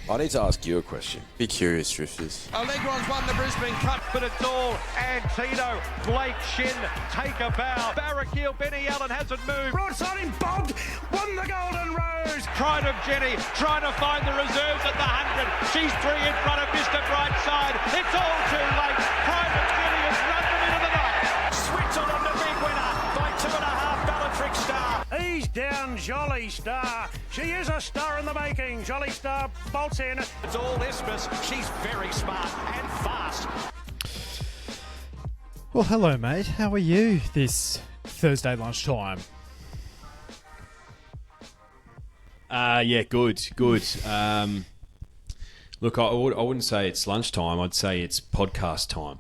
I need to ask you a question. Be curious, Drifters. Allegron's won the Brisbane Cup, but it's all Antino. Blake Shin, take a bow. Barraquil, Benny Allen hasn't moved. Broadside him, bobbed, won the Golden Rose. Pride of Jenny, trying to find the reserves at the 100. She's 3 in front of Mr. Brightside. It's all too late. Pride of Jenny has run them into the night. Switzerland, the big winner by 2.5 Bellatrix Star. He's down, Jolly Star. She is a star in the making. Jolly Star bolts in. It's all Isthmus. She's very smart and fast. Well, hello, mate. How are you this Thursday lunchtime? Yeah, good. Look, I wouldn't say it's lunchtime. I'd say it's podcast time.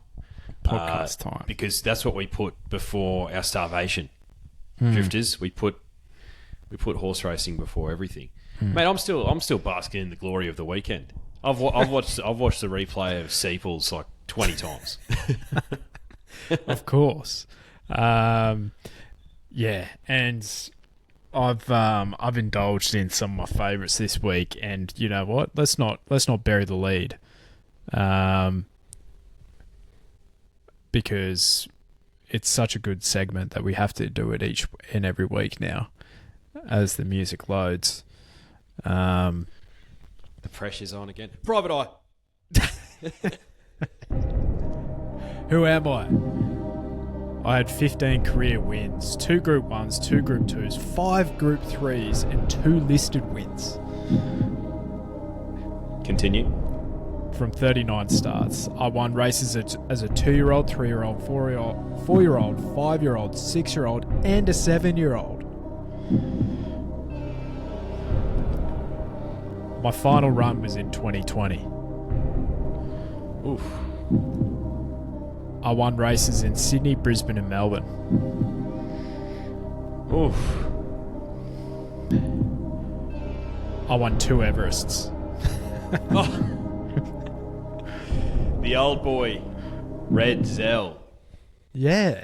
Podcast time. Because that's what we put before our starvation. Drifters, we put horse racing before everything. Mate, I'm still basking in the glory of the weekend. I've watched the replay of Seeples like 20 times. Of course. Yeah, and I've indulged in some of my favourites this week, and you know what? Let's not bury the lead, because it's such a good segment that we have to do it each and every week now, as the music loads. The pressure's on again. Private Eye. Who am I? I had 15 career wins, 2 Group 1s, 2 Group 2s, 5 Group 3s, and 2 listed wins. Continue. From 39 starts. I won races as a 2-year-old, 3-year-old, 4-year-old, 4-year-old, 5-year-old, 6-year-old, and a 7-year-old. My final run was in 2020. Oof. I won races in Sydney, Brisbane, and Melbourne. Oof. I won 2 Everests. The old boy, Red Zell. Yeah.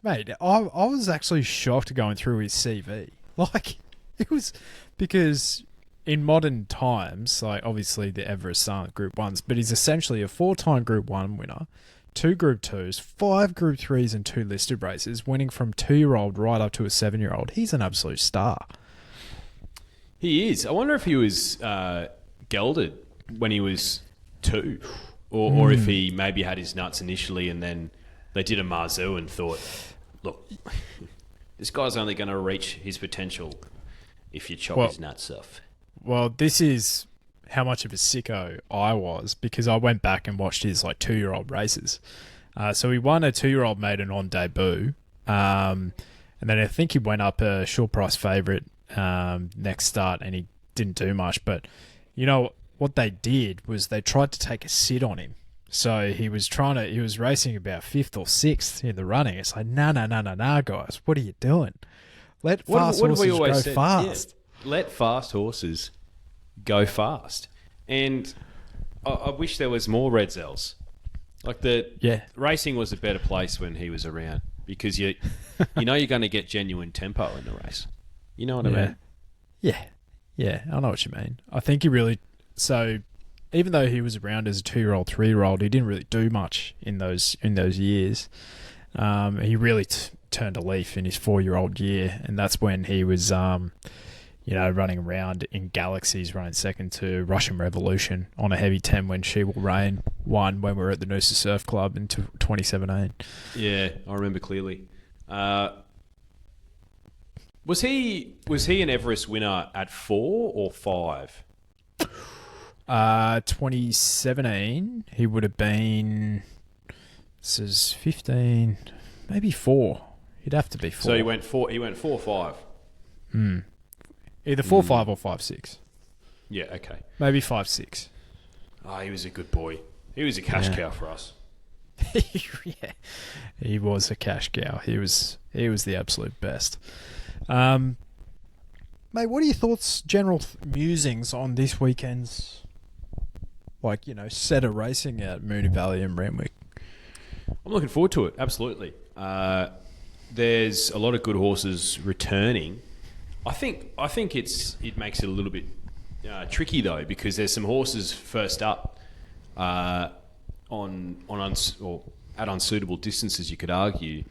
Mate, I was actually shocked going through his CV. Like, it was because in modern times, like obviously the Everest aren't Group 1s, but he's essentially a 4-time Group 1 winner, 2 Group 2s, 5 Group 3s, and 2 listed races, winning from 2-year-old right up to a 7-year-old. He's an absolute star. He is. I wonder if he was gelded when he was 2, or if he maybe had his nuts initially and then they did a Marzu and thought, look, this guy's only going to reach his potential if you chop his nuts off. Well, this is how much of a sicko I was, because I went back and watched his 2-year-old races. So he won a 2-year-old maiden on debut, and then I think he went up a short price favourite next start, and he didn't do much. But you know what they did was they tried to take a sit on him. So he was racing about 5th or 6th in the running. It's like, no, guys, what are you doing? Let fast horses go fast. Yeah. Let fast horses go fast. And I wish there was more Red Zells. Racing was a better place when he was around, because you know you're going to get genuine tempo in the race. You know what I mean? Yeah, I know what you mean. I think he really... So even though he was around as a 2-year-old, 3-year-old, he didn't really do much in those years. He really turned a leaf in his 4-year-old year, and that's when he was... running around in Galaxies, running second to Russian Revolution on a heavy 10 when She Will Reign won when we were at the Noosa Surf Club in 2017. Yeah, I remember clearly. Was he an Everest winner at 4 or 5? 2017, he would have been... This is 15, maybe 4. He'd have to be 4. So he went 4 or 5? Either 4-5 or 5-6. Yeah, okay. Maybe 5-6. Oh, he was a good boy. He was a cash cow for us. Yeah, he was a cash cow. He was the absolute best. Mate, what are your thoughts, general musings on this weekend's, set of racing at Moonee Valley and Randwick? I'm looking forward to it, absolutely. There's a lot of good horses returning. I think it makes it a little bit tricky though, because there's some horses first up at unsuitable distances. You could argue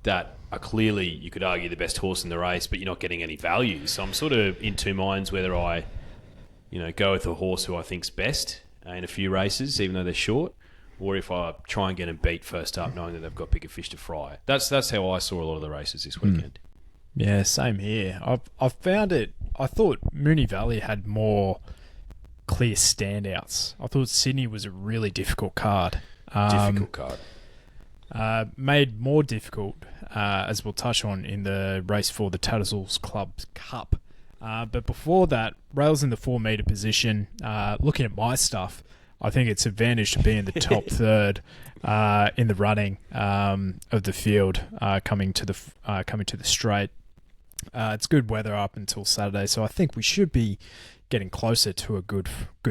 that are clearly, you could argue, the best horse in the race, but you're not getting any value. So I'm sort of in two minds whether I, go with a horse who I think's best in a few races, even though they're short, or if I try and get them beat first up, knowing that they've got bigger fish to fry. That's how I saw a lot of the races this weekend. Yeah, same here. I've found it. I thought Moonee Valley had more clear standouts. I thought Sydney was a really difficult card. Made more difficult, as we'll touch on in the race for the Tattersalls Club Cup. But before that, rails in the 4 metre position. Looking at my stuff, I think it's advantage to be in the top third in the running of the field coming to the straight. It's good weather up until Saturday, so I think we should be getting closer to a good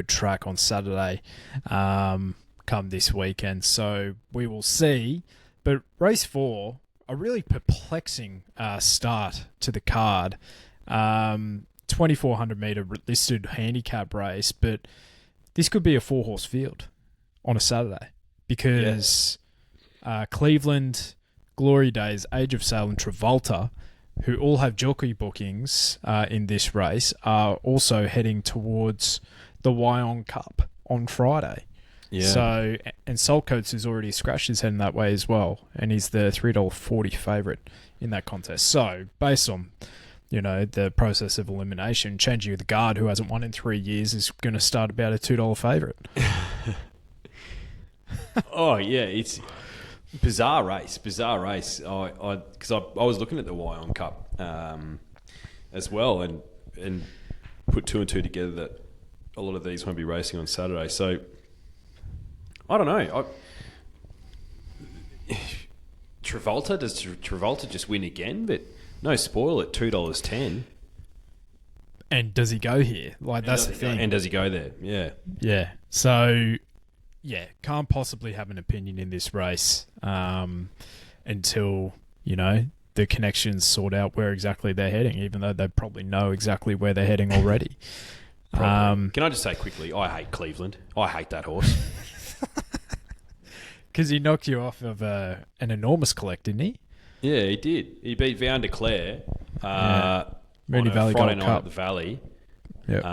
track on Saturday come this weekend. So we will see. But race 4, a really perplexing start to the card. 2,400 metre listed handicap race, but this could be a 4-horse field on a Saturday because Cleveland, Glory Days, Age of Sail and Travolta, who all have jockey bookings in this race, are also heading towards the Wyong Cup on Friday. Yeah. So, and Saltcoats has already scratched his head in that way as well, and he's the $3.40 favourite in that contest. So, based on, the process of elimination, Changing the Guard, who hasn't won in 3 years, is going to start about a $2 favourite. Oh, yeah, it's bizarre race. Because I was looking at the Wyong Cup as well and put 2 and 2 together that a lot of these won't be racing on Saturday. So, I don't know. Travolta, does Travolta just win again? But no spoil at $2.10. And does he go here? That's the thing. And does he go there? Yeah. Yeah. So, can't possibly have an opinion in this race until, the connections sort out where exactly they're heading, even though they probably know exactly where they're heading already. Can I just say quickly, I hate Cleveland. I hate that horse. Because he knocked you off of an enormous collect, didn't he? Yeah, he did. He beat Vow and Declare Moonee Valley Friday Gold night Cup. at the Valley. Yep.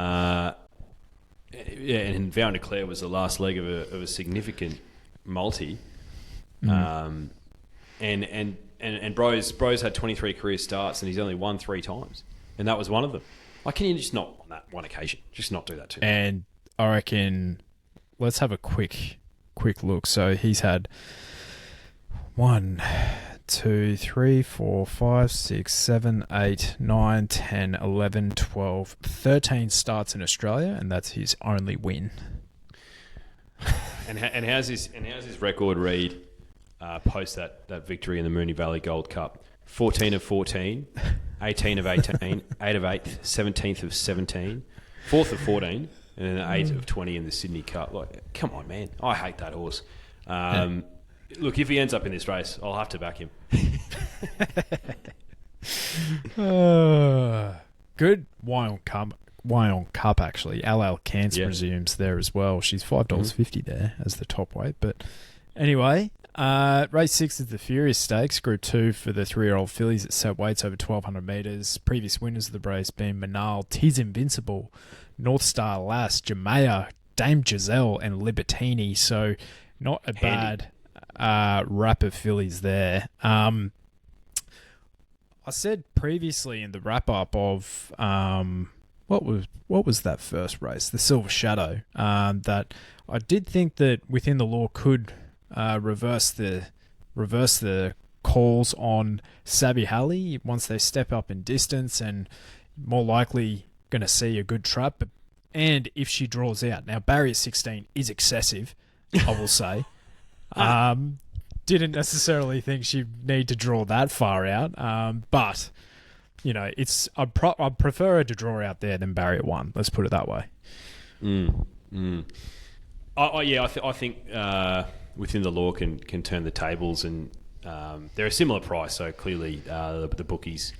And Vow and Declare was the last leg of a significant multi. And Bro's had 23 career starts and he's only won 3 times. And that was one of them. Why can you just not, on that one occasion, just not do that too? And I reckon, let's have a quick look. So he's had 1, 2, 3, 4, 5, 6, 7, 8, 9, 10, 11, 12, 13 starts in Australia, and that's his only win. And how's his record read post that victory in the Moonee Valley Gold Cup? 14 of 14, 18 of 18, 8 of 8, 17th of 17, 4th of 14, and then 8 of 20 in the Sydney Cup. Come on, man. I hate that horse. Look, if he ends up in this race, I'll have to back him. Good Wyong Cup, actually. LL Cairns resumes there as well. She's $5.50 there as the top weight. But anyway, race 6 is the Furious Stakes, Group 2 for the 3-year-old fillies at set weights over 1,200 metres. Previous winners of the race being Manal, Tis Invincible, North Star Lass, Jamea, Dame Giselle, and Libertini. So not a bad wrap of fillies there. I said previously in the wrap-up of what was that first race, the Silver Shadow, that I did think that Within the Law could reverse the calls on Savvy Halley once they step up in distance, and more likely going to see a good trap. And if she draws out, now barrier 16 is excessive, I will say. Didn't necessarily think she'd need to draw that far out, but I'd prefer her to draw out there than barrier 1. Let's put it that way. I think Within the Law can turn the tables, and they're a similar price. So clearly, the bookies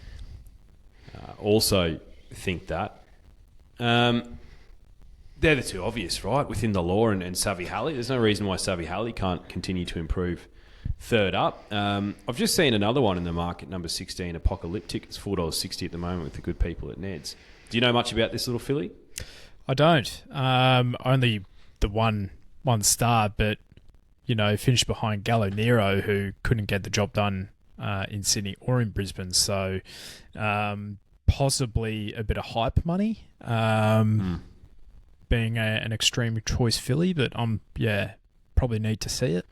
also think that. They're the two obvious, right? Within the law and Savvy Halley. There's no reason why Savvy Halley can't continue to improve third up. I've just seen another one in the market, number 16, Apocalyptic. It's $4.60 at the moment with the good people at Ned's. Do you know much about this little filly? I don't. Only the one star, but, finished behind Gallo Nero, who couldn't get the job done in Sydney or in Brisbane. So possibly a bit of hype money. Being an extreme choice filly, but probably need to see it.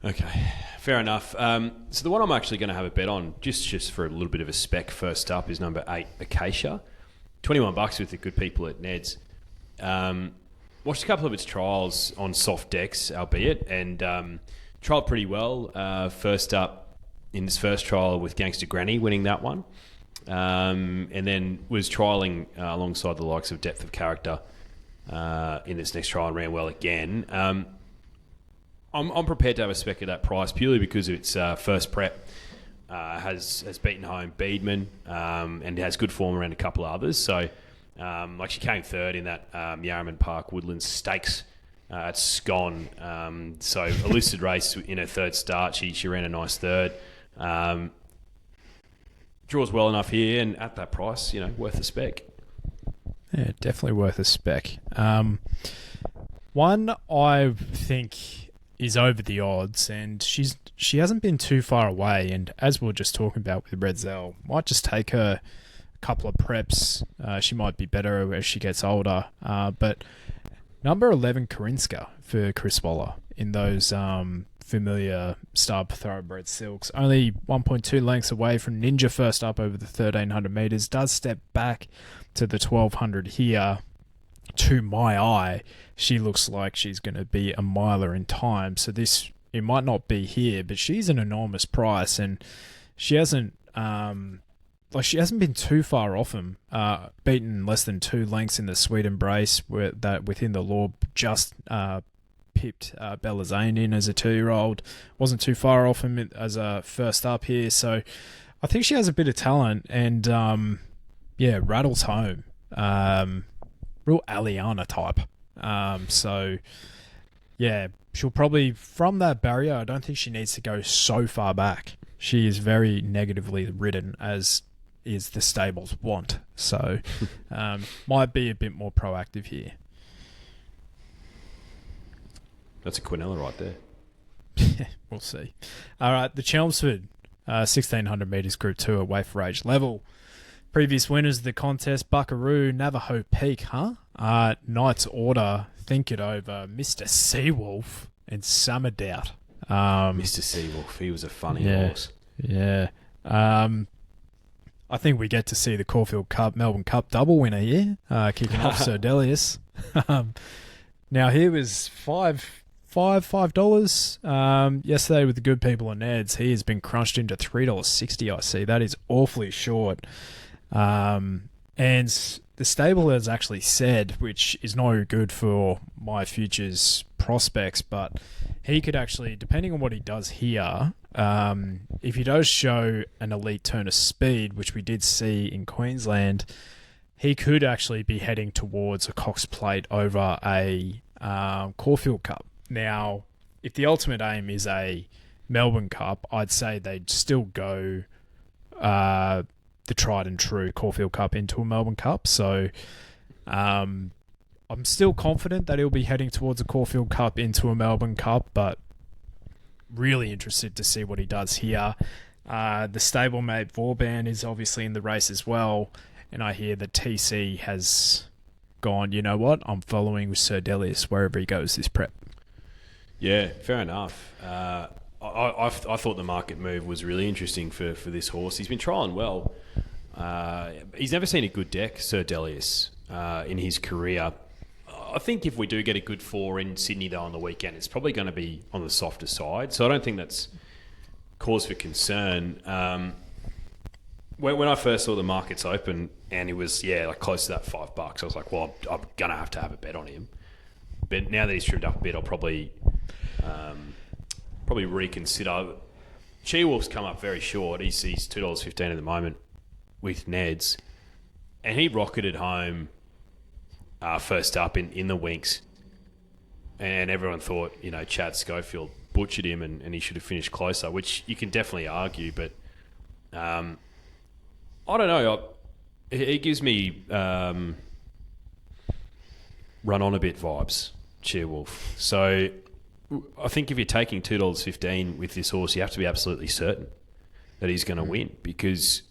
Okay, fair enough. So the one I'm actually going to have a bet on, just for a little bit of a spec first up, is number 8, Acacia. $21 with the good people at Ned's. Watched a couple of its trials on soft decks, albeit, and trialled pretty well. First up in this first trial with Gangster Granny, winning that one. And then was trialling alongside the likes of Depth of Character in this next trial and ran well again. I'm prepared to have a spec at that price purely because of its first prep. Has beaten home Beedman and has good form around a couple of others. So, she came third in that Yarraman Park Woodlands Stakes at Scone. So, a lucid race in her third start. She ran a nice third. Draws well enough here, and at that price, worth a spec. Yeah, definitely worth a spec. One I think is over the odds, and she hasn't been too far away. And as we were just talking about with Red Zell, might just take her a couple of preps. She might be better as she gets older. But number 11, Karinska for Chris Waller in those familiar star thoroughbred silks. Only 1.2 lengths away from Ninja first up over the 1,300 metres. Does step back to the 1,200 here. To my eye, she looks like she's going to be a miler in time. So it might not be here, but she's an enormous price, and she hasn't been too far off him. Beaten less than 2 lengths in the Sweet Embrace, that within the law just pipped Bella Zane in as a 2-year-old. Wasn't too far off him as a first up here. So I think she has a bit of talent, and rattles home. Real Aliana type. She'll probably, from that barrier, I don't think she needs to go so far back. She is very negatively ridden, as is the stables want. So might be a bit more proactive here. That's a Quinella right there. We'll see. All right, the Chelmsford 1,600 metres Group 2 at Weight for Age level. Previous winners of the contest, Buckaroo, Navajo Peak, Knight's Order, Think It Over, Mr. Seawolf, and Summer Doubt. Mr. Seawolf, he was a funny horse. Yeah. I think we get to see the Caulfield Cup, Melbourne Cup double winner here, kicking off Sir Delius. Now, here was $5 yesterday with the good people on Ned's. He has been crunched into $3.60, I see. That is awfully short. And the stable has actually said, which is no good for my futures prospects, but he could actually, depending on what he does here, if he does show an elite turn of speed, which we did see in Queensland, he could actually be heading towards a Cox Plate over a Caulfield Cup. Now, if the ultimate aim is a Melbourne Cup, I'd say they'd still go the tried and true Caulfield Cup into a Melbourne Cup. So I'm still confident that he'll be heading towards a Caulfield Cup into a Melbourne Cup, but really interested to see what he does here. The stablemate Vauban is obviously in the race as well, and I hear that TC has gone, you know what, I'm following with Sir Delius wherever he goes this prep. Yeah, fair enough. I thought the market move was really interesting for this horse. He's been trialling well. He's never seen a good deck, Sir Delius, in his career. I think if we do get a good 4 in Sydney, though, on the weekend, it's probably going to be on the softer side. So I don't think that's cause for concern. When I first saw the markets open and he was, close to that $5, I was like, well, I'm going to have a bet on him. But now that he's trimmed up a bit, I'll probably reconsider. She-Wolf's come up very short. He's $2.15 at the moment with Ned's. And he rocketed home first up in the Winks. And everyone thought, Chad Schofield butchered him and he should have finished closer, which you can definitely argue. But I don't know. It gives me run on a bit vibes, Cheerwolf. So I think if you're taking $2.15 with this horse, you have to be absolutely certain that he's going to win because,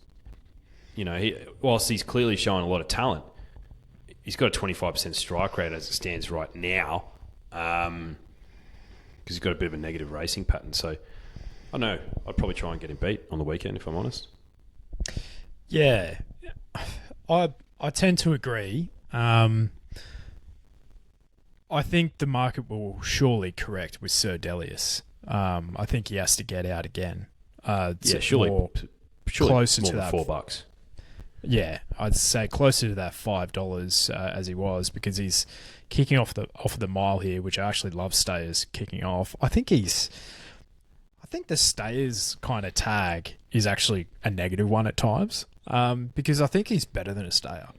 whilst he's clearly showing a lot of talent, he's got a 25% strike rate as it stands right now. Because he's got a bit of a negative racing pattern. So, I don't know. I'd probably try and get him beat on the weekend, if I'm honest. Yeah. I tend to agree. I think the market will surely correct with Sir Delius. I think he has to get out again. Surely closer more to than that $4. Yeah, I'd say closer to that $5 as he was because he's kicking off the mile here, which I actually love Stayers kicking off. I think the Stayers kind of tag is actually a negative one at times because I think he's better than a Stayer.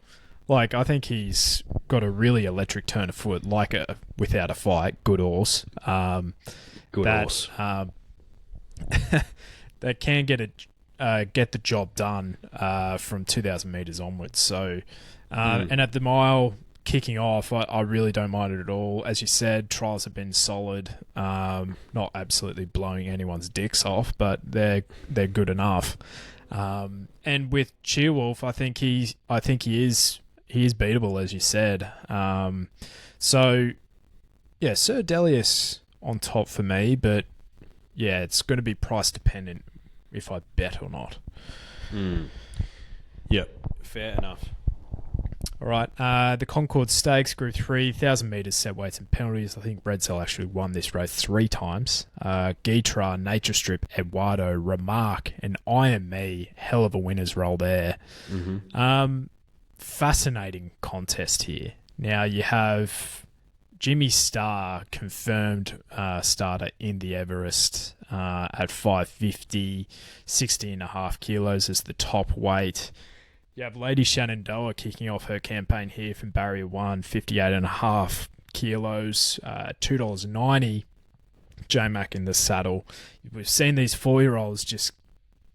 Like, I think he's got a really electric turn of foot, like a without a fight, good horse. Horse. That can get the job done from 2,000 metres onwards. So, and at the mile kicking off, I really don't mind it at all. As you said, trials have been solid, not absolutely blowing anyone's dicks off, but they're good enough. And with Cheerwolf, I think he is beatable, as you said. So yeah, Sir Delius on top for me, but yeah, it's going to be price dependent if I bet or not. Yep, fair enough. All right, the Concorde Stakes, Group 3, 1,000 metres, set weights and penalties. I think Bredsell actually won this race 3 times. Guitra, Nature Strip, Eduardo, Remark, and I Am Me. Hell of a winner's roll there. Fascinating contest here. Now you have Jimmy Starr, confirmed starter in the Everest at 550, 60.5 kilos as the top weight. You have Lady Shenandoah kicking off her campaign here from Barrier 1, 58.5 kilos, $2.90. J-Mac in the saddle. We've seen these 4-year-olds just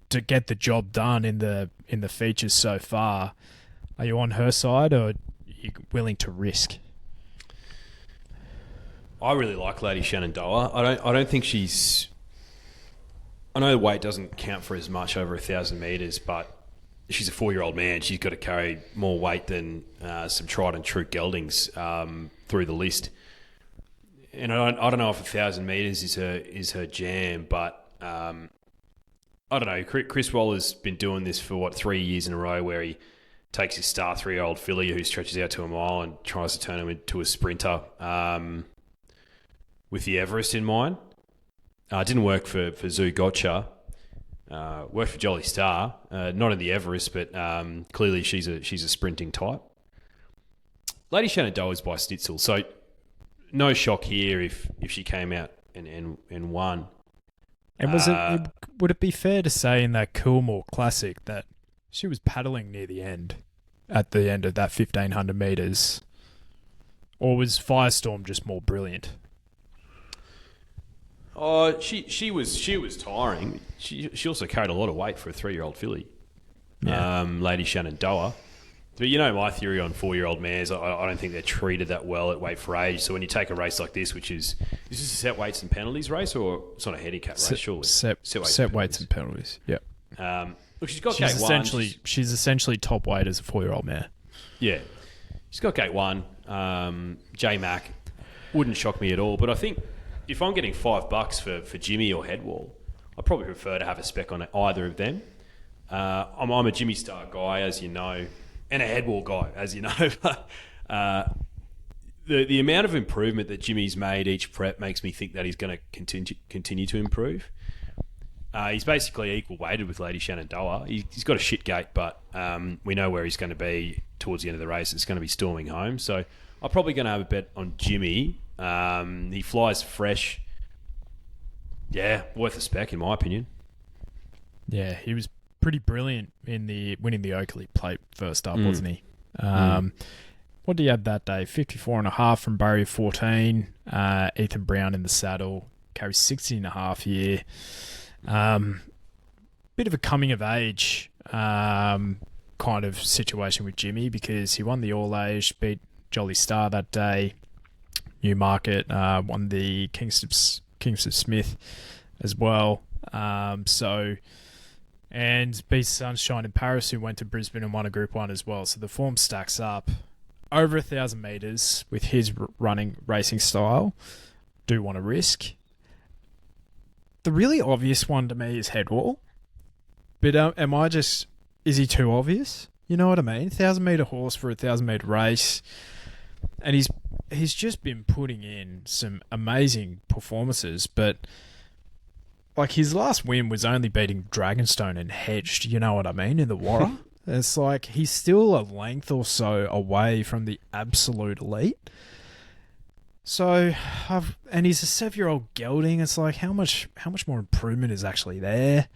to get the job done in the features so far. Are you on her side or are you willing to risk? I really like Lady Shenandoah. I don't think she's... I know the weight doesn't count for as much over 1,000 metres, but she's a 4-year-old man. She's got to carry more weight than some tried and true geldings through the list. And I don't know if 1,000 metres is her jam, but I don't know. Chris Waller's been doing this for 3 years in a row, where he takes his star 3-year-old filly who stretches out to a mile and tries to turn him into a sprinter with the Everest in mind. It didn't work for Zoo Gotcha. Worked for Jolly Star, not in the Everest, but clearly she's a sprinting type. Lady Shenandoah is by Stitzel, so no shock here if she came out and won. And would it be fair to say in that Coolmore Classic that she was paddling near the end, at the end of that 1,500 metres, or was Firestorm just more brilliant? Oh, she was tiring. She also carried a lot of weight for a 3-year-old filly. Yeah. Lady Shenandoah. But you know my theory on 4-year-old mares, I don't think they're treated that well at weight for age. So when you take a race like this, is this a set weights and penalties race, or it's not a handicap race, surely? Set weights and penalties. Yep. Look, she's got gate one. She's essentially top weight as a 4-year-old mare. Yeah. She's got gate 1. J-Mac wouldn't shock me at all. But I think if I'm getting $5 for Jimmy or Headwall, I'd probably prefer to have a spec on either of them. I'm a Jimmy Star guy, as you know, and a Headwall guy, as you know. The amount of improvement that Jimmy's made each prep makes me think that he's going to continue to improve. He's basically equal weighted with Lady Shenandoah. He's got a shit gate, but we know where he's going to be towards the end of the race. It's going to be storming home. So I'm probably going to have a bet on Jimmy. He flies fresh. Yeah, worth a spec in my opinion. Yeah, he was pretty brilliant in winning the Oakley Plate first up, wasn't he? What do you have that day? 54.5 from barrier 14. Ethan Brown in the saddle. Carries 60.5 here. Bit of a coming of age kind of situation with Jimmy, because he won the All Age, beat Jolly Star that day. Newmarket won the Kingston Smith as well. And beat Sunshine in Paris, who went to Brisbane and won a Group 1 as well. So the form stacks up. Over 1,000 metres with his racing style. Do want to risk. The really obvious one to me is Headwall. But is he too obvious? You know what I mean? 1,000 metre horse for a 1,000 metre race. And he's just been putting in some amazing performances, but like his last win was only beating Dragonstone and Hedged, you know what I mean, in the Warra. It's like he's still a length or so away from the absolute elite. So, and he's a 7-year-old gelding. It's like how much more improvement is actually there?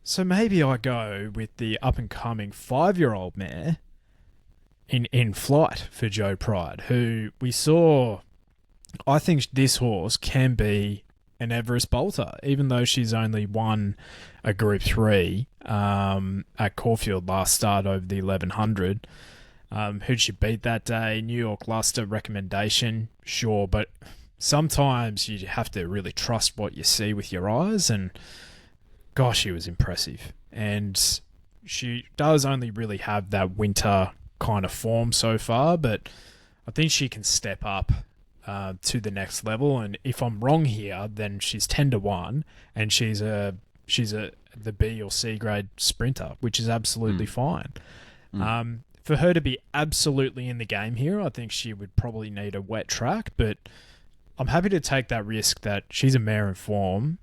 So maybe I go with the up and coming 5-year-old mare in Flight for Joe Pride, who we saw. I think this horse can be an Everest bolter, even though she's only won a Group 3 at Caulfield last start over the 1100. Who'd she beat that day? New York Luster recommendation, sure, but sometimes you have to really trust what you see with your eyes, and gosh, she was impressive. And she does only really have that winter kind of form so far, but I think she can step up to the next level. And if I'm wrong here, then she's 10-1, and she's the B or C grade sprinter, which is absolutely fine. For her to be absolutely in the game here, I think she would probably need a wet track, but I'm happy to take that risk that she's a mare in form,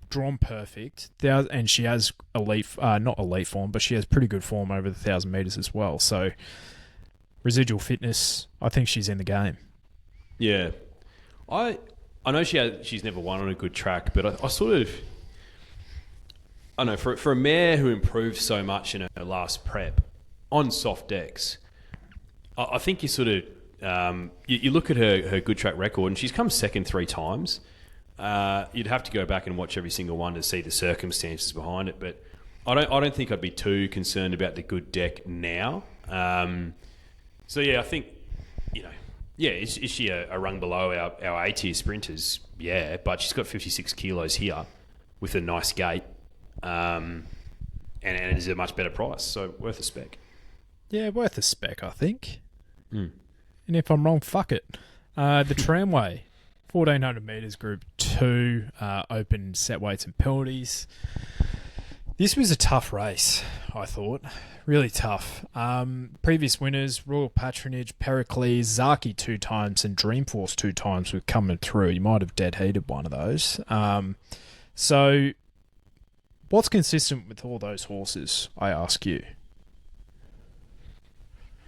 drawn perfect, and she has not elite form, but she has pretty good form over the 1,000 metres as well. So residual fitness, I think she's in the game. Yeah. I know she's never won on a good track, but I sort of... I know, for a mare who improved so much in her last prep on soft decks, I think you sort of... you look at her good track record, and she's come second 3 times. You'd have to go back and watch every single one to see the circumstances behind it, but I don't think I'd be too concerned about the good deck now. So yeah, I think, is she a rung below our A-tier sprinters? Yeah, but she's got 56 kilos here with a nice gait, and is a much better price, so worth a spec. Yeah, worth a spec, I think. And if I'm wrong, fuck it. The Tramway. 1,400 metres, Group 2, open set weights and penalties. This was a tough race, I thought. Really tough. Previous winners, Royal Patronage, Pericles, Zaki 2 times, and Dreamforce 2 times were coming through. You might have dead heated one of those. So, what's consistent with all those horses, I ask you?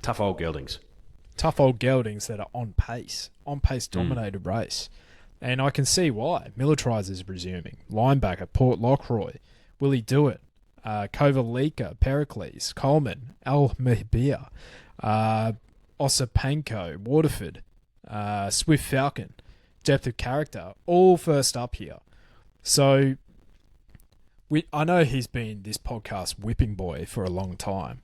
Tough old geldings. Tough old geldings that are on pace dominated race. And I can see why. Militarize is resuming. Linebacker, Port Lockroy. Will he do it? Kovalika, Pericles, Coleman, Al Mehbir, Osipenko, Waterford, Swift Falcon, Depth of Character, all first up here. So I know he's been this podcast whipping boy for a long time,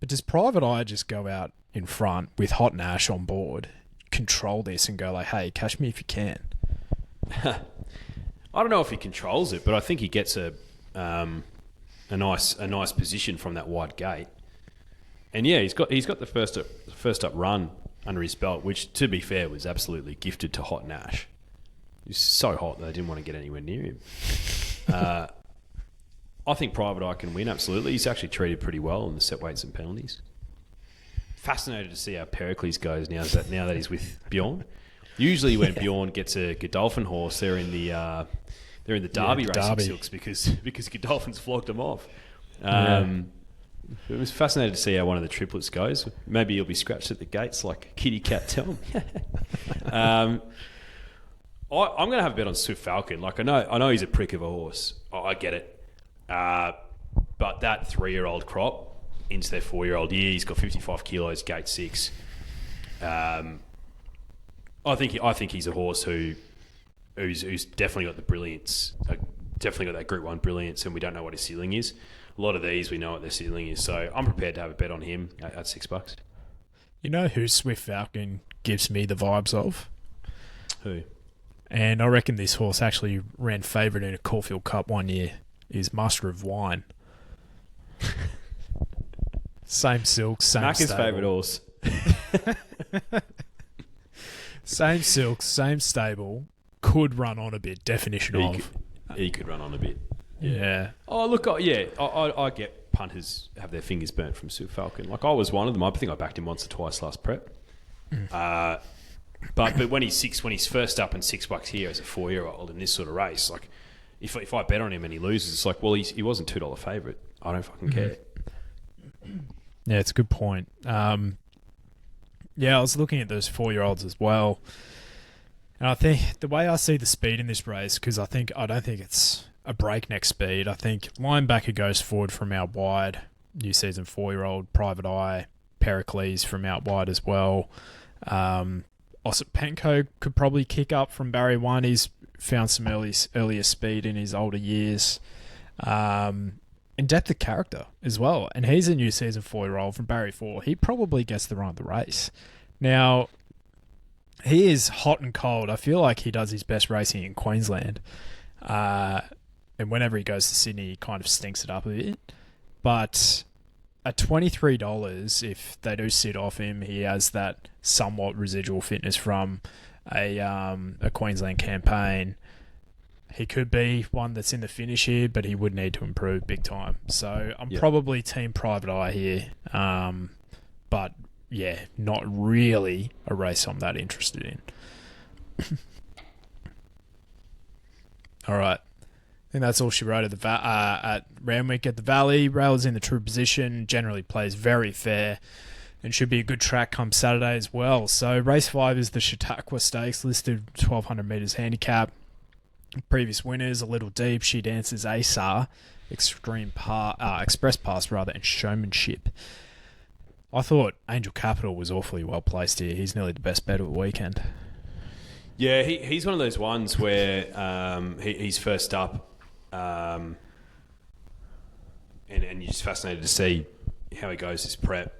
but does Private Eye just go out in front with Hot Nash on board, control this and go like, hey, catch me if you can? I don't know if he controls it, but I think he gets a nice position from that wide gate. And yeah, he's got the first up run under his belt, which to be fair was absolutely gifted to Hot Nash. He was so hot that I didn't want to get anywhere near him. I think Private Eye can win, absolutely. He's actually treated pretty well in the set weights and penalties. Fascinated to see how Pericles goes now that he's with Bjorn. Usually when Bjorn gets a Godolphin horse, they're in the Derby racing silks because Godolphin's flogged them off. It was fascinating to see how one of the triplets goes. Maybe he'll be scratched at the gates like Kitty Cat Tom. I'm going to have a bet on Swift Falcon. Like I know he's a prick of a horse. I get it. But that 3-year-old crop, into their 4-year-old year. He's got 55 kilos, gate 6. I think he's a horse who's definitely got the brilliance, definitely got that Group 1 brilliance, and we don't know what his ceiling is. A lot of these, we know what their ceiling is, so I'm prepared to have a bet on him at $6. You know who Swift Falcon gives me the vibes of? Who? And I reckon this horse actually ran favourite in a Caulfield Cup one year. Is Master of Wine. Same silk, same Macca's stable. favourite horse. Same silk, same stable. Could run on a bit. Definition of. He could run on a bit. Yeah. Oh, look, I get punters have their fingers burnt from Sue Falcon. Like, I was one of them. I think I backed him once or twice last prep. But when he's first up and $6 here as a 4-year-old in this sort of race, like, if I bet on him and he loses, it's like, well, he wasn't $2 favourite. I don't fucking care. Yeah, it's a good point. I was looking at those 4-year-olds as well. And I think the way I see the speed in this race, because I don't think it's a breakneck speed. I think linebacker goes forward from out wide. New season 4-year-old, Private Eye, Pericles from out wide as well. Osipenko could probably kick up from Barry 1. He's found some earlier speed in his older years. And depth of character as well. And he's a new season 4-year-old from Barry 4. He probably gets the run of the race. Now, he is hot and cold. I feel like he does his best racing in Queensland. And whenever he goes to Sydney, he kind of stinks it up a bit. But at $23, if they do sit off him, he has that somewhat residual fitness from a Queensland campaign. He could be one that's in the finish here, but he would need to improve big time. So I'm probably team Private Eye here. But yeah, not really a race I'm that interested in. All right. I think that's all she wrote at Randwick at the Valley. Rail's in the true position, generally plays very fair, and should be a good track come Saturday as well. So race 5 is the Chautauqua Stakes, listed 1,200 metres handicap. Previous winners, A Little Deep, She Dances, ASAR, Express Pass, and Showmanship. I thought Angel Capital was awfully well placed here. He's nearly the best bet of the weekend. Yeah, he's one of those ones where he's first up, and you're just fascinated to see how he goes this prep.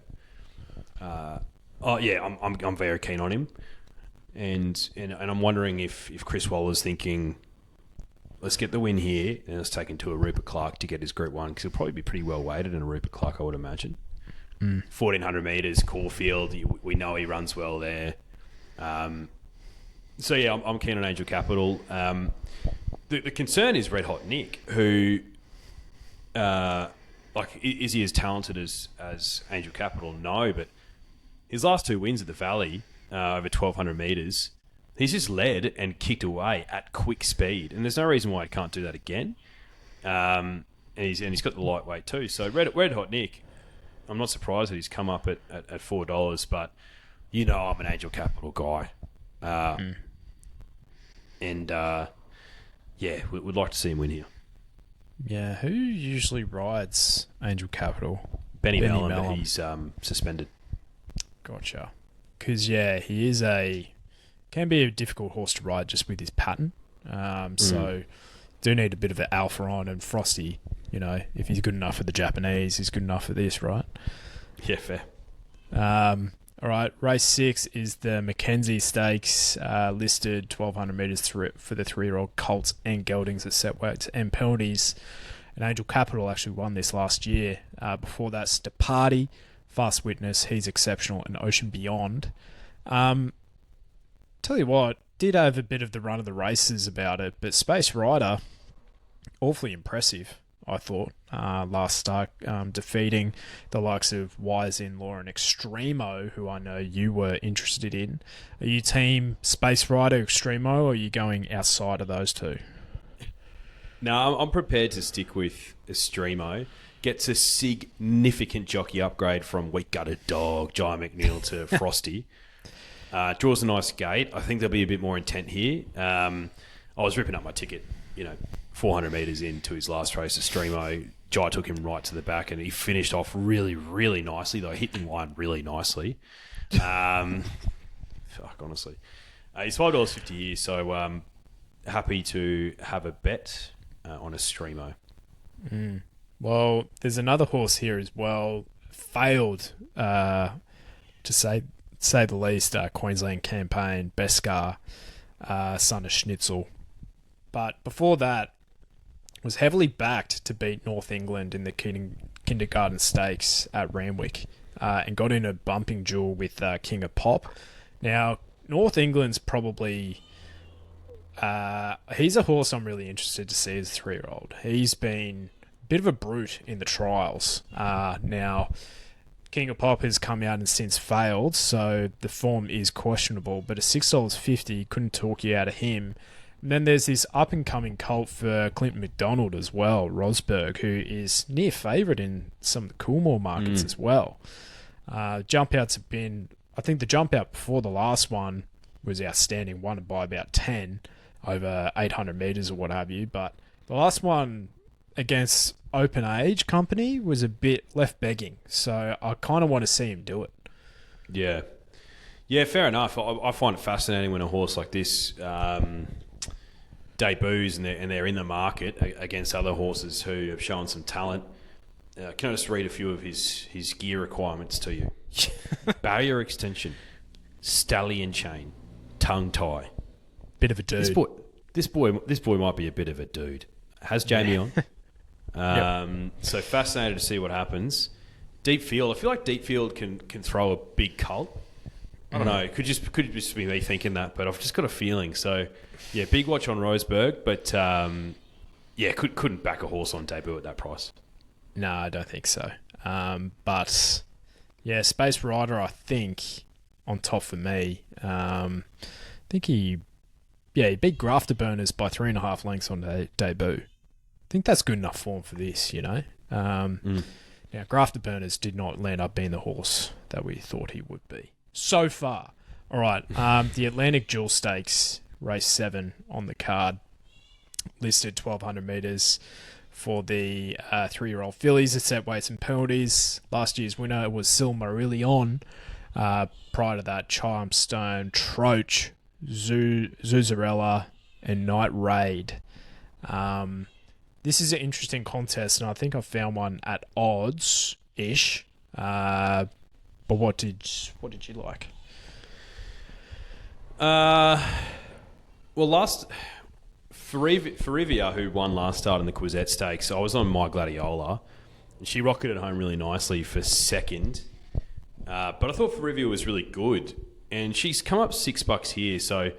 I'm very keen on him, and I'm wondering if Chris Waller's thinking, let's get the win here, and let's take him to a Rupert Clark to get his Group 1, because he'll probably be pretty well weighted in a Rupert Clark, I would imagine. 1,400 metres, Caulfield, we know he runs well there. So yeah, I'm keen on Angel Capital. The concern is Red Hot Nick, who, is he as talented as Angel Capital? No, but his last 2 wins at the Valley, over 1,200 metres, he's just led and kicked away at quick speed, and there's no reason why he can't do that again. And he's got the lightweight too. So Red Hot Nick, I'm not surprised that he's come up at $4, but I'm an Angel Capital guy. And we'd like to see him win here. Yeah, who usually rides Angel Capital? Benny Mellon, but he's suspended. Gotcha. Because he can be a difficult horse to ride just with his pattern. So do need a bit of an alpha on, and Frosty, if he's good enough for the Japanese, he's good enough for this, right? Yeah, fair. All right, race 6 is the Mackenzie Stakes, listed 1,200 metres for the 3-year-old colts and geldings at set weights and penalties. And Angel Capital actually won this last year. Before that, Stepati, Fast Witness, He's Exceptional, and Ocean Beyond. Tell you what, did have a bit of the run of the races about it, but Space Rider, awfully impressive, I thought, last start, defeating the likes of Wise In Law and Extremo, who I know you were interested in. Are you team Space Rider, Extremo, or are you going outside of those two? No, I'm prepared to stick with Extremo. Gets a significant jockey upgrade from Weak Gutted Dog, Giant McNeil to Frosty. Draws a nice gate. I think there'll be a bit more intent here. I was ripping up my ticket, 400 metres into his last race. Extremo Jai took him right to the back, and he finished off really, really nicely, though. Hit the line really nicely. Fuck, honestly. He's $5.50 here, so happy to have a bet on a Streamo. Well, there's another horse here as well. Failed, to say the least, Queensland campaign, Beskar, son of Schnitzel. But before that, was heavily backed to beat North England in the Kindergarten Stakes at Randwick, and got in a bumping duel with King of Pop. Now, North England's probably... he's a horse I'm really interested to see as a 3-year-old. He's been a bit of a brute in the trials. Now, King of Pop has come out and since failed, so the form is questionable, but at $6.50, couldn't talk you out of him. And then there's this up-and-coming colt for Clinton McDonald as well, Rosberg, who is near favourite in some of the Coolmore markets as well. Jump outs have been... I think the jump out before the last one was outstanding, won by about 10 over 800 metres or what have you, but the last one against Open Age Company was a bit left begging, so I kind of want to see him do it. Yeah. Yeah, fair enough. I find it fascinating when a horse like this debuts and they're in the market against other horses who have shown some talent. Can I just read a few of his gear requirements to you? Barrier extension, stallion chain, tongue tie. Bit of a dude. This boy might be a bit of a dude. Has Jamie on? So fascinated to see what happens. Deep field. I feel like deep field can throw a big colt. I don't know. Could just be me thinking that, but I've just got a feeling. So yeah, big watch on Rosberg, but couldn't back a horse on debut at that price. No, I don't think so. But yeah, Space Rider, I think, on top for me. I think he beat Grafter Burners by 3.5 lengths on debut. I think that's good enough form for this, you know. Now, Grafter Burners did not land up being the horse that we thought he would be so far. All right, the Atlantic Jewel Stakes, race 7 on the card, listed 1,200 metres for the 3-year-old fillies at set weights and penalties. Last year's winner was Silmarillion. Prior to that, Charm Stone, Troach, Zuzarella, and Night Raid. This is an interesting contest, and I think I found one at odds-ish. But what did you like? Ferrivia, who won last start in the Quizette Stakes, I was on My Gladiola, and she rocketed home really nicely for second. But I thought Ferrivia was really good, and she's come up $6 here. So I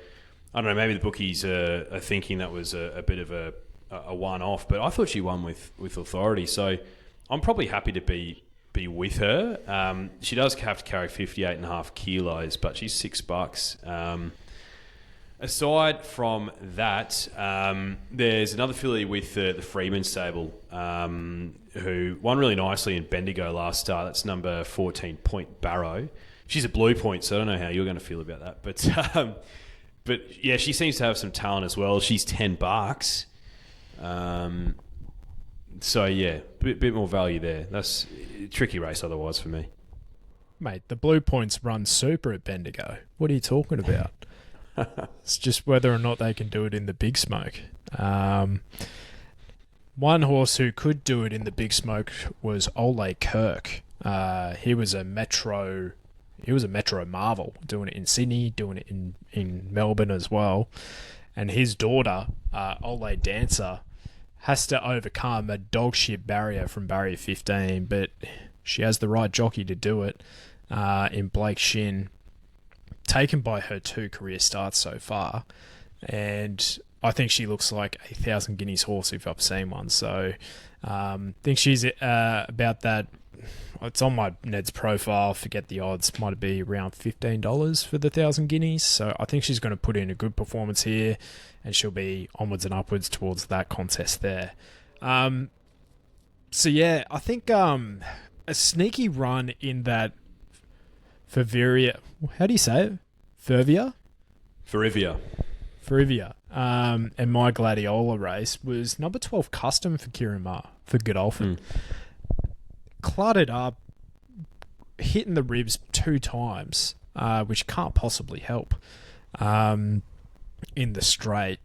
don't know, maybe the bookies are thinking that was a bit of a one-off, but I thought she won with authority. So I'm probably happy to be with her. She does have to carry 58.5 kilos, but she's $6. Aside from that, there's another filly with the Freeman stable who won really nicely in Bendigo last start. That's number 14, Point Barrow. She's a blue point, so I don't know how you're going to feel about that. But yeah, she seems to have some talent as well. She's $10. So yeah, bit more value there. That's a tricky race otherwise for me. Mate, the blue points run super at Bendigo. What are you talking about? It's just whether or not they can do it in the big smoke. One horse who could do it in the big smoke was Ole Kirk. He was a metro marvel, doing it in Sydney, doing it in Melbourne as well. And his daughter, Ole Dancer, has to overcome a dog shit barrier from barrier 15, but she has the right jockey to do it in Blake Shin, taken by her 2 career starts so far, and I think she looks like a 1,000 guineas horse if I've seen one. So I think she's about that. It's on my Ned's profile. Forget the odds. Might be around $15 for the 1,000 guineas. So I think she's going to put in a good performance here, and she'll be onwards and upwards towards that contest there. So yeah, I think a sneaky run in that Fervia. How do you say it? Fervia? Ferrivia. And My Gladiola race was number 12 Custom for Kieran Maher, Godolphin. Cluttered up, hitting the ribs 2 times, which can't possibly help in the straight.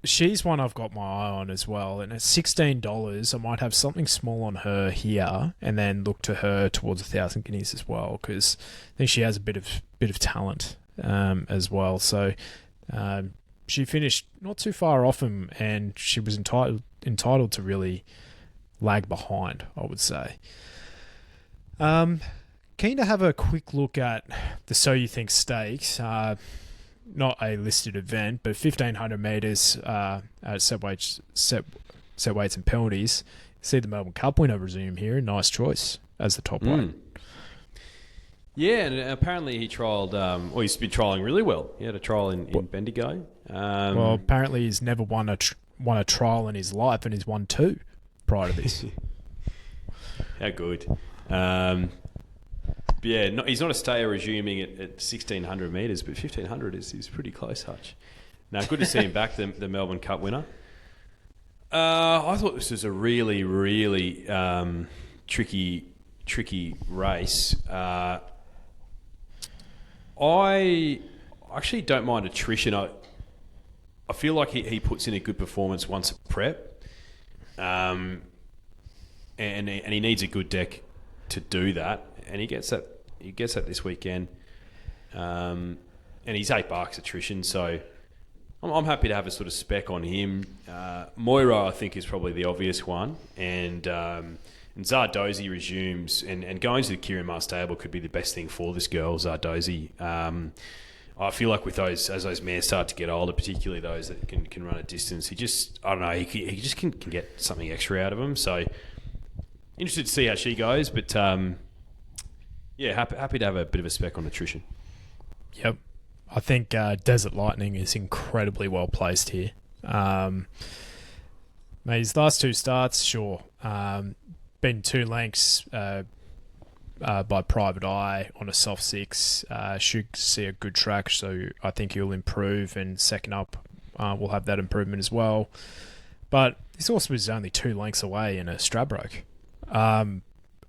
She's one I've got my eye on as well, and at $16, I might have something small on her here, and then look to her towards 1,000 guineas as well, because I think she has a bit of talent as well. So she finished not too far off him, and she was entitled to really lag behind, I would say. Keen to have a quick look at the So You Think Stakes. Not a listed event, but 1,500 metres at set weights and penalties. See the Melbourne Cup winner resume here. Nice choice as the top weight. Yeah, and apparently he trialled, he's been trialling really well. He had a trial in Bendigo. Well, apparently he's never won a trial in his life, and he's won 2 prior to this. How good. Yeah, he's not a stayer resuming at 1,600 metres, but 1,500 is pretty close, Hutch. Now, good to see him back, the Melbourne Cup winner. I thought this was a really, really tricky race. I actually don't mind attrition. I feel like he puts in a good performance once at prep, and he needs a good deck to do that, and he gets that this weekend, and he's $8 attrition, so I'm happy to have a sort of spec on him. Moira, I think, is probably the obvious one, and Zardozi resumes, and going to the Kieran stable could be the best thing for this girl, Zardozi. I feel like with those, as those mares start to get older, particularly those that can run a distance, he just can get something extra out of them. So interested to see how she goes, but yeah, happy to have a bit of a spec on attrition. Yep. I think Desert Lightning is incredibly well placed here. His last 2 starts, sure, been 2 lengths by private eye on a soft 6. Should see a good track, so I think he'll improve, and second up will have that improvement as well. But this horse was only 2 lengths away in a Stradbroke.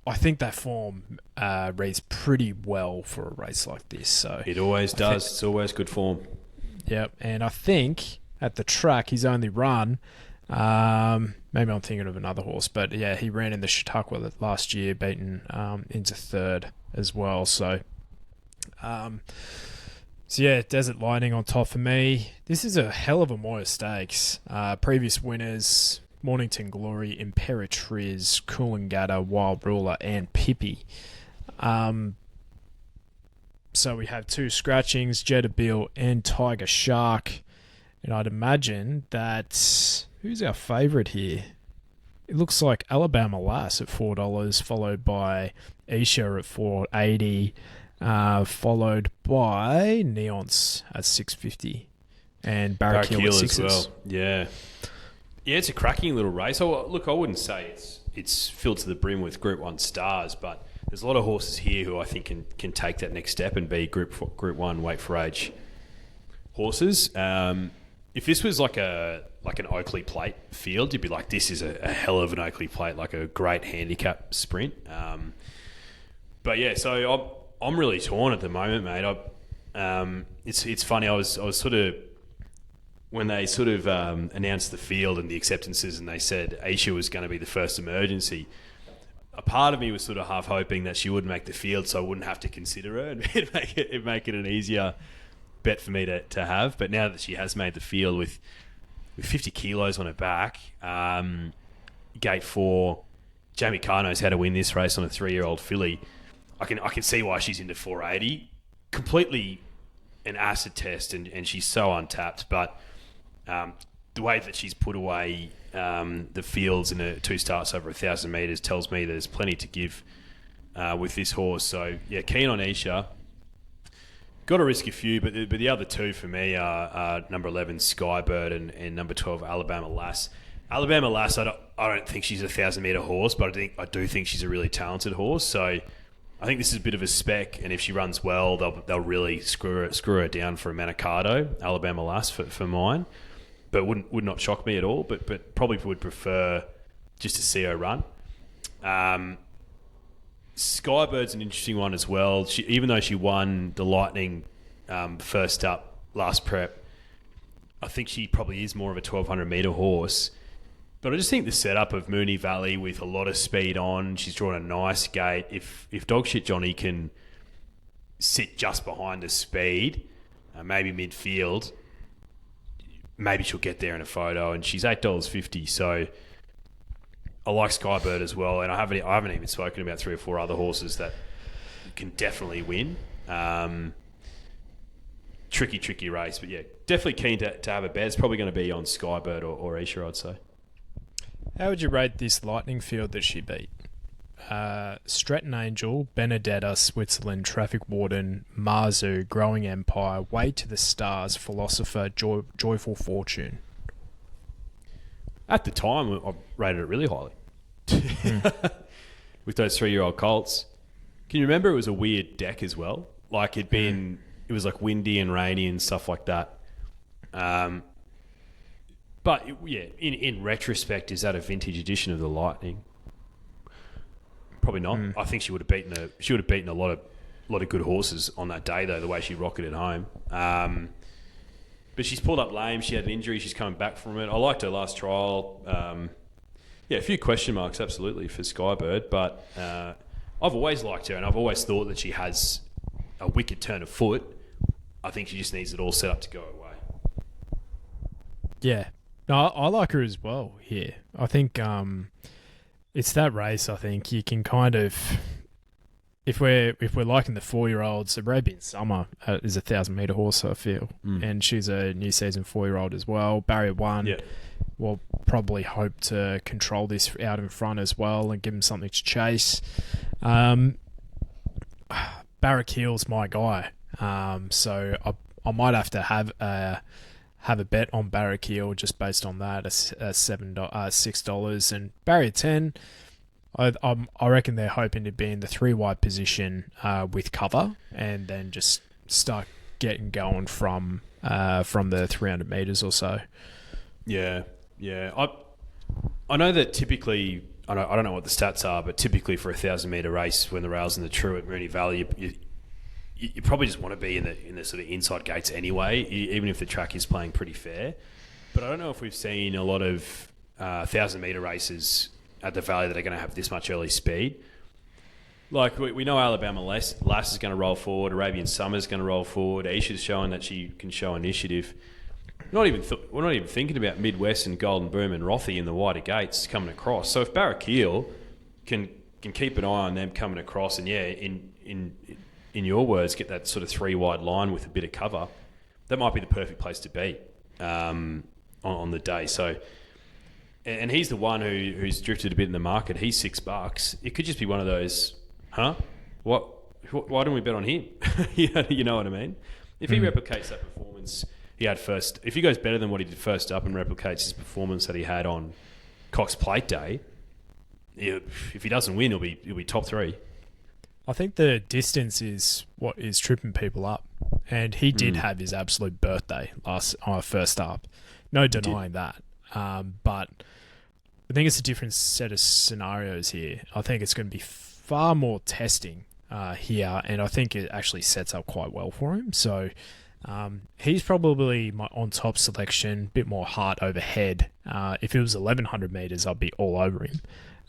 I think that form reads pretty well for a race like this. So it always does. It's always good form. Yep, and I think at the track he's only run. Maybe I'm thinking of another horse, but yeah, he ran in the Chautauqua last year, beaten into 3rd as well. So yeah, Desert Lightning on top for me. This is a hell of a Moir Stakes. Previous winners: Mornington Glory, Imperatriz, Coolangatta, Wild Ruler, and Pippi. So we have 2 scratchings, Jetabil and Tiger Shark. And I'd imagine that... Who's our favourite here? It looks like Alabama Lass at $4, followed by Isha at $4.80, followed by Neonce at $6.50, and Barracuda at $6 as well. Yeah. Yeah, it's a cracking little race. Look, I wouldn't say it's filled to the brim with Group 1 stars, but there's a lot of horses here who I think can take that next step and be Group 1 weight for age horses. If this was like an Oakley Plate field, you'd be like, this is a hell of an Oakley Plate, like a great handicap sprint. But yeah, so I'm really torn at the moment, mate. It's funny. I was sort of, when they sort of announced the field and the acceptances, and they said Aisha was going to be the first emergency, a part of me was sort of half hoping that she would make the field, so I wouldn't have to consider her, and it'd make it an easier bet for me to have. But now that she has made the field with 50 kilos on her back, gate 4, Jamie Carr knows how to win this race on a 3-year-old filly. I can see why she's into 480. Completely an acid test, and she's so untapped. But the way that she's put away the fields in 2 starts over 1,000 metres tells me there's plenty to give with this horse. So yeah, keen on Isha. Got to risk a few, but the other 2 for me are number 11 Skybird and number 12 Alabama Lass. Alabama Lass, I don't think she's a 1,000-metre horse, but I do think she's a really talented horse. So I think this is a bit of a spec, and if she runs well, they'll really screw her down for a Manicato, Alabama Lass for mine. But would not shock me at all. But probably would prefer just to see her run. Skybird's an interesting one as well. Even though she won the Lightning first up last prep, I think she probably is more of a 1,200 metre horse. But I just think the setup of Moonee Valley with a lot of speed on, she's drawn a nice gate. If Dogshit Johnny can sit just behind the speed, maybe midfield, maybe she'll get there in a photo. And she's $8.50, so I like Skybird as well. And I haven't even spoken about 3 or 4 other horses that can definitely win. Tricky race, but yeah, definitely keen to have a bet. It's probably going to be on Skybird or Isha, I'd say. How would you rate this Lightning field that she beat? Stretton Angel, Benedetta, Switzerland, Traffic Warden, Marzu, Growing Empire, Way to the Stars, Philosopher, Joyful Fortune. At the time, I rated it really highly. With those 3-year-old colts. Can you remember it was a weird deck as well? Like it was like windy and rainy and stuff like that. But yeah, in retrospect, is that a vintage edition of the Lightning? Probably not. I think she would have beaten a lot of good horses on that day though. The way she rocketed home. But she's pulled up lame. She had an injury. She's coming back from it. I liked her last trial. A few question marks absolutely for Skybird, but I've always liked her, and I've always thought that she has a wicked turn of foot. I think she just needs it all set up to go away. Yeah. No, I like her as well here. I think it's that race. I think you can kind of, if we're liking the 4-year-olds, Arabian Summer is a 1,000-metre horse, I feel, and she's a new season 4-year-old as well. Barrier 1 will probably hope to control this out in front as well and give him something to chase. Barraquille's my guy, so I might have to have a bet on Barraquille just based on that, $6, and Barrier 10. I reckon they're hoping to be in the 3 wide position with cover, and then just start getting going from the 300 meters or so. Yeah. I know that typically, I don't know what the stats are, but typically for a 1,000-meter race, when the rail's in the true at Moonee Valley, you probably just want to be in the sort of inside gates anyway, even if the track is playing pretty fair. But I don't know if we've seen a lot of 1,000-meter races at the Valley that are going to have this much early speed. Like, we know Alabama Lass is going to roll forward, Arabian Summer's going to roll forward, Aisha's showing that she can show initiative. We're not even thinking about Midwest and Golden Boom and Rothy in the wider gates coming across. So if Barraquille can keep an eye on them coming across, and in your words, get that sort of 3 wide line with a bit of cover, that might be the perfect place to be on the day. So, and he's the one who's drifted a bit in the market. He's $6. It could just be one of those, Why didn't we bet on him? You know what I mean? If he replicates that performance he had first, if he goes better than what he did first up and replicates his performance that he had on Cox Plate Day, if he doesn't win, he'll be top 3. I think the distance is what is tripping people up, and he did have his absolute birthday first up. No denying that. But I think it's a different set of scenarios here. I think it's going to be far more testing here, and I think it actually sets up quite well for him. So he's probably my on-top selection, bit more heart over head. If it was 1,100 metres, I'd be all over him,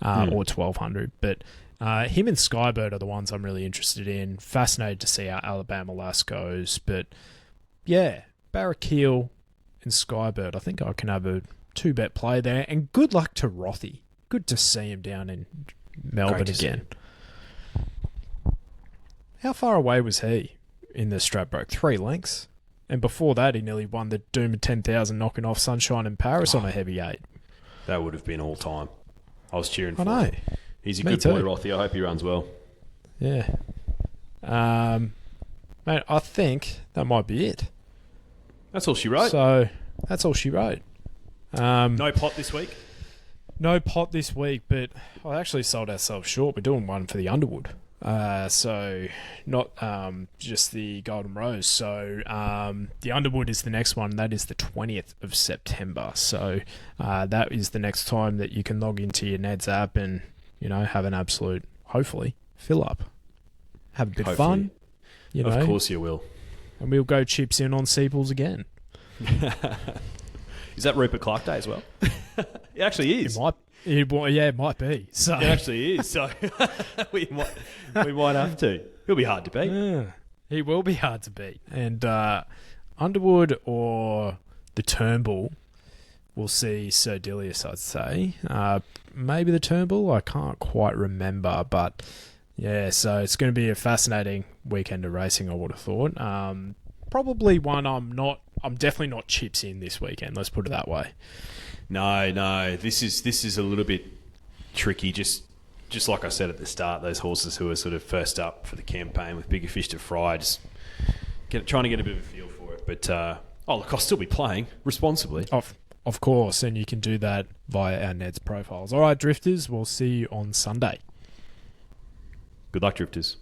or 1,200. But him and Skybird are the ones I'm really interested in. Fascinated to see how Alabama Lass goes. But yeah, Barraquille and Skybird, I think I can have a 2-bet play there. And good luck to Rothy. Good to see him down in Melbourne again. How far away was he in the Stradbroke? 3 lengths. And before that, he nearly won the Doom of 10,000, knocking off Sunshine in Paris on a heavy 8. That would have been all time. I was cheering for him. I know. He's a good boy, Rothy. I hope he runs well. Yeah. Mate, I think that might be it. That's all she wrote. So, that's all she wrote. No pot this week? No pot this week, but I actually sold ourselves short. We're doing one for the Underwood. So not just the Golden Rose. So the Underwood is the next one. That is the 20th of September. So that is the next time that you can log into your Neds app and, have an absolute, hopefully, fill up. Have a bit of fun. Of course you will. And we'll go chips in on Seeples again. Is that Rupert Clark Day as well? It actually is. It might be. So it actually is. So we might have to. He'll be hard to beat. Yeah, he will be hard to beat. And Underwood or the Turnbull, we'll see Sir Dilius, I'd say. Maybe the Turnbull, I can't quite remember. But yeah, so it's going to be a fascinating weekend of racing, I would have thought. Probably one I'm definitely not chips in this weekend, let's put it that way. No. This is a little bit tricky. Just like I said at the start, those horses who are sort of first up for the campaign with bigger fish to fry, just trying to get a bit of a feel for it. But look, I'll still be playing responsibly. Of course, and you can do that via our Neds profiles. All right, Drifters, we'll see you on Sunday. Good luck, Drifters.